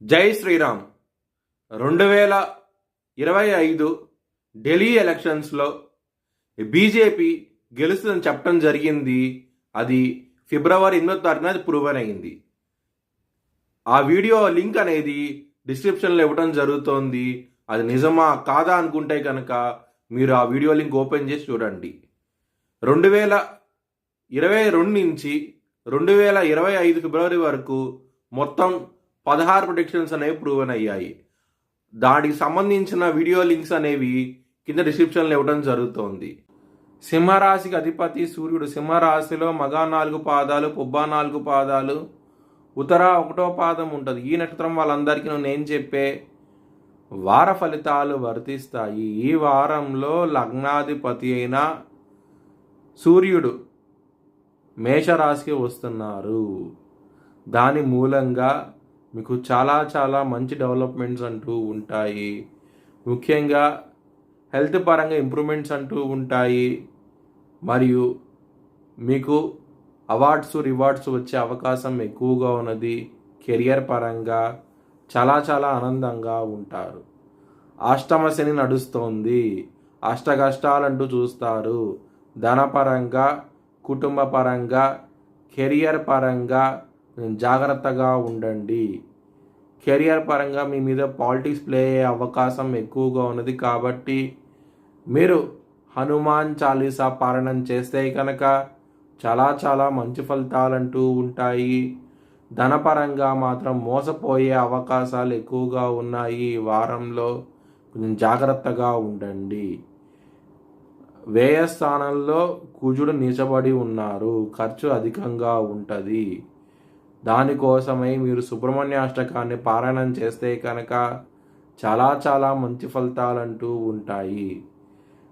జై శ్రీరామ్. 2025 ఢిల్లీ ఎలక్షన్స్లో బీజేపీ గెలుస్తుందని చెప్పడం జరిగింది. అది ఫిబ్రవరి 8వ తారీఖున ప్రూవ్ అయింది. ఆ వీడియో లింక్ అనేది డిస్క్రిప్షన్లో ఇవ్వడం జరుగుతోంది. అది నిజమా కాదా అనుకుంటే కనుక మీరు ఆ వీడియో లింక్ ఓపెన్ చేసి చూడండి. 2022 నుంచి 2025 ఫిబ్రవరి వరకు మొత్తం 16 ప్రొడిక్షన్స్ అనేవి ప్రూవన్ అయ్యాయి. దానికి సంబంధించిన వీడియో లింక్స్ అనేవి కింద డిస్క్రిప్షన్లో ఇవ్వడం జరుగుతోంది. సింహరాశికి అధిపతి సూర్యుడు. సింహరాశిలో మగ 4 పాదాలు, పుబ్బ 4 పాదాలు, ఉత్తర 1వ పాదం ఉంటుంది. ఈ నక్షత్రం వాళ్ళందరికీ నేను చెప్పే వార ఫలితాలు వర్తిస్తాయి. ఈ వారంలో లగ్నాధిపతి అయిన సూర్యుడు మేషరాశికి వస్తున్నారు. దాని మూలంగా మీకు చాలా చాలా మంచి డెవలప్మెంట్స్ అంటూ ఉంటాయి. ముఖ్యంగా హెల్త్ పరంగా ఇంప్రూవ్మెంట్స్ అంటూ ఉంటాయి. మరియు మీకు అవార్డ్స్ రివార్డ్స్ వచ్చే అవకాశం ఎక్కువగా ఉన్నది. కెరియర్ పరంగా చాలా చాలా ఆనందంగా ఉంటారు. అష్టమ శని నడుస్తోంది. అష్ట కష్టాలంటూ చూస్తారు. ధనపరంగా, కుటుంబ పరంగా, కెరియర్ పరంగా జాగ్రత్తగా ఉండండి. కెరియర్ పరంగా మీ మీద పాలిటిక్స్ ప్లే అయ్యే అవకాశం ఎక్కువగా ఉన్నది. కాబట్టి మీరు హనుమాన్ చాలీసా పారాయణం చేస్తే కనుక చాలా చాలా మంచి ఫలితాలంటూ ఉంటాయి. ధనపరంగా మాత్రం మోసపోయే అవకాశాలు ఎక్కువగా ఉన్నాయి. ఈ వారంలో కొంచెం జాగ్రత్తగా ఉండండి. వ్యయ స్థానంలో కుజుడు నీచబడి ఉన్నారు. ఖర్చు అధికంగా ఉంటుంది. దానికోసమై మీరు సుబ్రహ్మణ్యాష్టకాన్ని పారాయణం చేస్తే కనుక చాలా చాలా మంచి ఫలితాలంటూ ఉంటాయి.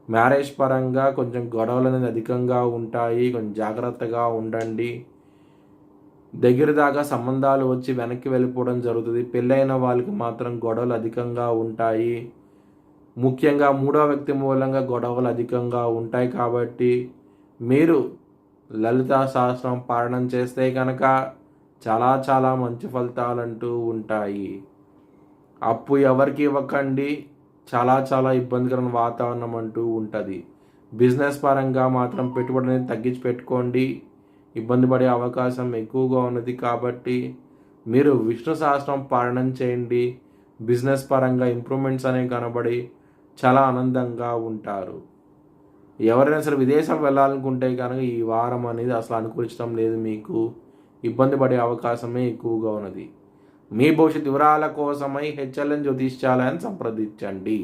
మ్యారేజ్ పరంగా కొంచెం గొడవలు అనేది అధికంగా ఉంటాయి. కొంచెం జాగ్రత్తగా ఉండండి. దగ్గర దాకా సంబంధాలు వచ్చి వెనక్కి వెళ్ళిపోవడం జరుగుతుంది. పెళ్ళైన వాళ్ళకి మాత్రం గొడవలు అధికంగా ఉంటాయి. ముఖ్యంగా 3వ వ్యక్తి మూలంగా గొడవలు అధికంగా ఉంటాయి. కాబట్టి మీరు లలితా సహస్రం పారాయణం చేస్తే కనుక చాలా చాలా మంచి ఫలితాలంటూ ఉంటాయి. అప్పు ఎవరికి ఇవ్వకండి. చాలా చాలా ఇబ్బందికరమైన వాతావరణం అంటూ ఉంటుంది. బిజినెస్ పరంగా మాత్రం పెట్టుబడి అనేది తగ్గించి పెట్టుకోండి. ఇబ్బంది పడే అవకాశం ఎక్కువగా ఉన్నది. కాబట్టి మీరు విష్ణు సహస్రం పారాయణం చేయండి. బిజినెస్ పరంగా ఇంప్రూవ్మెంట్స్ అనేవి కనబడి చాలా ఆనందంగా ఉంటారు. ఎవరైనా సరే విదేశం వెళ్ళాలనుకుంటే కనుక ఈ వారం అనేది అసలు అనుకూలించడం లేదు. మీకు ఇబ్బంది పడే అవకాశమే ఎక్కువగా ఉన్నది. మీ భవిష్యత్ వివరాల కోసమై HLN జ్యోతిష్యాలయాన్ని సంప్రదించండి.